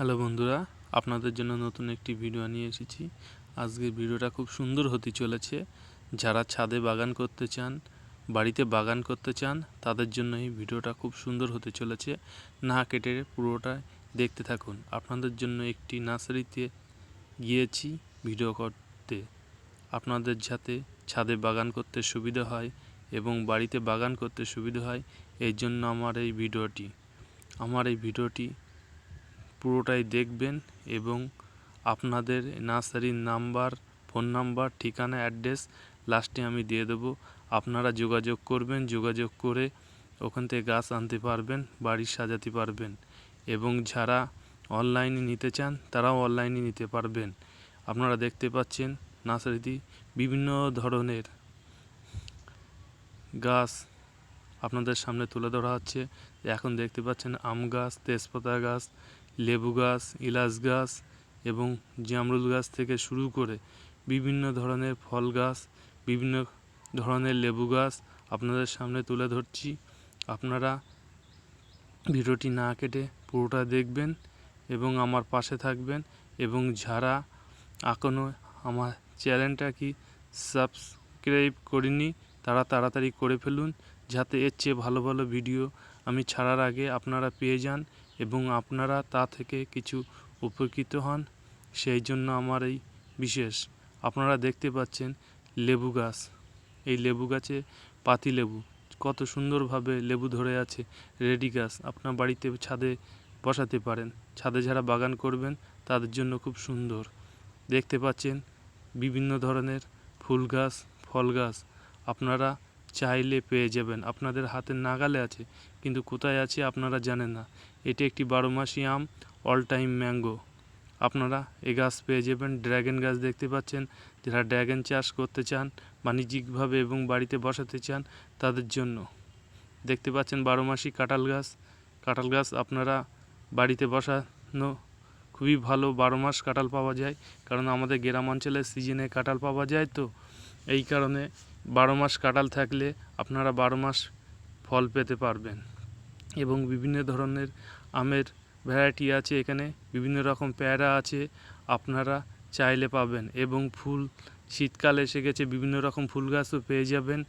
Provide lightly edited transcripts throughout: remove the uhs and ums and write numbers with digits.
Hello বন্ধুরা, আপনাদের জন্য নতুন একটি ভিডিও নিয়ে এসেছি। আজকের ভিডিওটা খুব সুন্দর হতে চলেছে। যারা ছাদে বাগান করতে চান, বাড়িতে বাগান করতে চান, তাদের জন্য এই ভিডিওটা খুব সুন্দর হতে চলেছে। না কেটে পুরোটা দেখতে থাকুন। আপনাদের জন্য একটি নার্সারিতে গিয়েছি ভিডিও করতে। আপনাদের যাতে ছাদে বাগান করতে সুবিধা হয় এবং বাড়িতে বাগান করতে সুবিধা হয়, এই জন্য আমার এই ভিডিওটি পুরোটাই দেখবেন এবং আপনাদের নার্সারির নাম্বার, ফোন নাম্বার, ঠিকানা, অ্যাড্রেস লাস্টে আমি দিয়ে দেবো। আপনারা যোগাযোগ করবেন, যোগাযোগ করে ওখান থেকে গাছ আনতে পারবেন, বাড়ি সাজাতে পারবেন। এবং যারা অনলাইনে নিতে চান তারাও অনলাইনে নিতে পারবেন। আপনারা দেখতে পাচ্ছেন নার্সারিতে বিভিন্ন ধরনের গাছ আপনাদের সামনে তুলে ধরা হচ্ছে। এখন দেখতে পাচ্ছেন আম গাছ, তেজপাতা গাছ, লেবু গাছ, ইলাচ গাছ এবং জামরুল গাছ থেকে শুরু করে বিভিন্ন ধরনের ফল গাছ, বিভিন্ন ধরনের লেবু গাছ আপনাদের সামনে তুলে ধরছি। আপনারা ভিডিওটি না কেটে পুরোটা দেখবেন এবং আমার পাশে থাকবেন। এবং যারা এখনও আমার চ্যানেলটা সাবস্ক্রাইব করেনি তারা তাড়াতাড়ি করে ফেলুন, যাতে এর চেয়ে ভালো ভালো ভিডিও আমি ছাড়ার আগে আপনারা পেয়ে যান এবং আপনারা তা থেকে কিছু উপকৃত হন। সেই জন্য আমার এই বিশেষ। আপনারা দেখতে পাচ্ছেন লেবু গাছ। এই লেবু গাছে পাতি লেবু কত সুন্দরভাবে লেবু ধরে আছে। রেডি গাছ আপনার বাড়িতে ছাদে বসাতে পারেন। ছাদে যারা বাগান করবেন তাদের জন্য খুব সুন্দর। দেখতে পাচ্ছেন বিভিন্ন ধরনের ফুল গাছ, ফল গাছ আপনারা চাইলে পেয়ে যাবেন। আপনাদের হাতের নাগালে আছে, কিন্তু কোথায় আছে আপনারা জানেন না। এটি একটি 12 মাসি আম, অল টাইম ম্যাঙ্গো। আপনারা এই গাছ পেয়ে যাবেন। ড্র্যাগন গাছ দেখতে পাচ্ছেন। যারা ড্র্যাগন চাষ করতে চান বাণিজ্যিকভাবে এবং বাড়িতে বসাতে চান তাদের জন্য। দেখতে পাচ্ছেন 12 মাসি কাঁঠাল গাছ। কাঁঠাল গাছ আপনারা বাড়িতে বসানো খুবই ভালো। 12 মাস কাঁঠাল পাওয়া যায়, কারণ আমাদের গ্রাম অঞ্চলের সিজনে কাঁঠাল পাওয়া যায়, তো এই কারণে 12 মাস কাঁঠাল থাকলে আপনারা 12 মাস ফল পেতে পারবেন। এবং বিভিন্ন ধরনের আমের ভ্যারাইটি আছে এখানে, বিভিন্ন রকম পেয়ারা আছে, আপনারা চাইলে পাবেন। এবং ফুল শীতকাল এসে গেছে, বিভিন্ন রকম ফুল গাছও পেয়ে যাবেন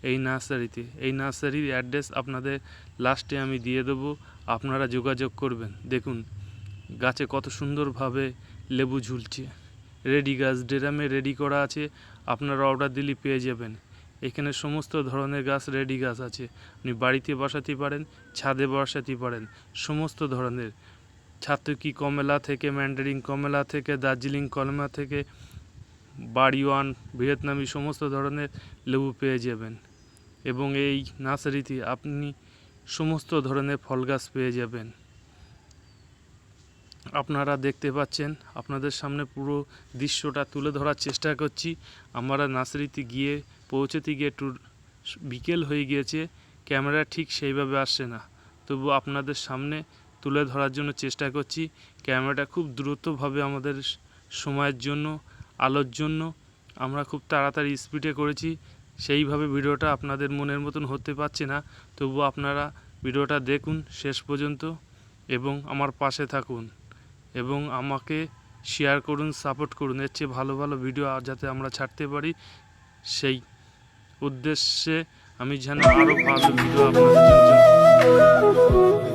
এই নার্সারিতে। এই নার্সারির অ্যাড্রেস আপনাদের লাস্টে আমি দিয়ে দেবো, আপনারা যোগাযোগ করবেন। দেখুন গাছে কত সুন্দরভাবে লেবু ঝুলছে। রেডি গাছ, ড্রামে রেডি করা আছে, আপনারা অর্ডার দিলে পেয়ে যাবেন। এখানে সমস্ত ধরনের গাছ রেডি গাছ আছে। আপনি বাড়িতে বসাতে পারেন, ছাদে বসাতে পারেন। সমস্ত ধরনের ছাতকি কমলা থেকে, ম্যান্ডারিন কমলা থেকে, দার্জিলিং কমলা থেকে, বাড়িওয়ান, ভিয়েতনামি সমস্ত ধরনের লেবু পেয়ে যাবেন। এবং এই নার্সারিতে আপনি সমস্ত ধরনের ফল গাছ পেয়ে যাবেন। আপনারা দেখতে পাচ্ছেন, আপনাদের সামনে পুরো দৃশ্যটা তুলে ধরার চেষ্টা করছি। আমরা নার্সারিতে পৌঁছতে গিয়ে একটু বিকেল হয়ে গিয়েছে, ক্যামেরা ঠিক সেইভাবে আসছে না, তবু আপনাদের সামনে তুলে ধরার জন্য চেষ্টা করছি। ক্যামেরাটা খুব দ্রুতভাবে আমাদের সময়ের জন্য, আলোর জন্য আমরা খুব তাড়াতাড়ি স্পিডে করেছি, সেইভাবে ভিডিওটা আপনাদের মনের মতন হতে পারছে না। তবু আপনারা ভিডিওটা দেখুন শেষ পর্যন্ত এবং আমার পাশে থাকুন এবং আমাকে শেয়ার করুন, সাপোর্ট করুন। এর চেয়ে ভালো ভালো ভিডিও যাতে আমরা ছাড়তে পারি, সেই উদ্দেশ্যে আমি যেন আরও ভালো ভিডিও আপনাদের জন্য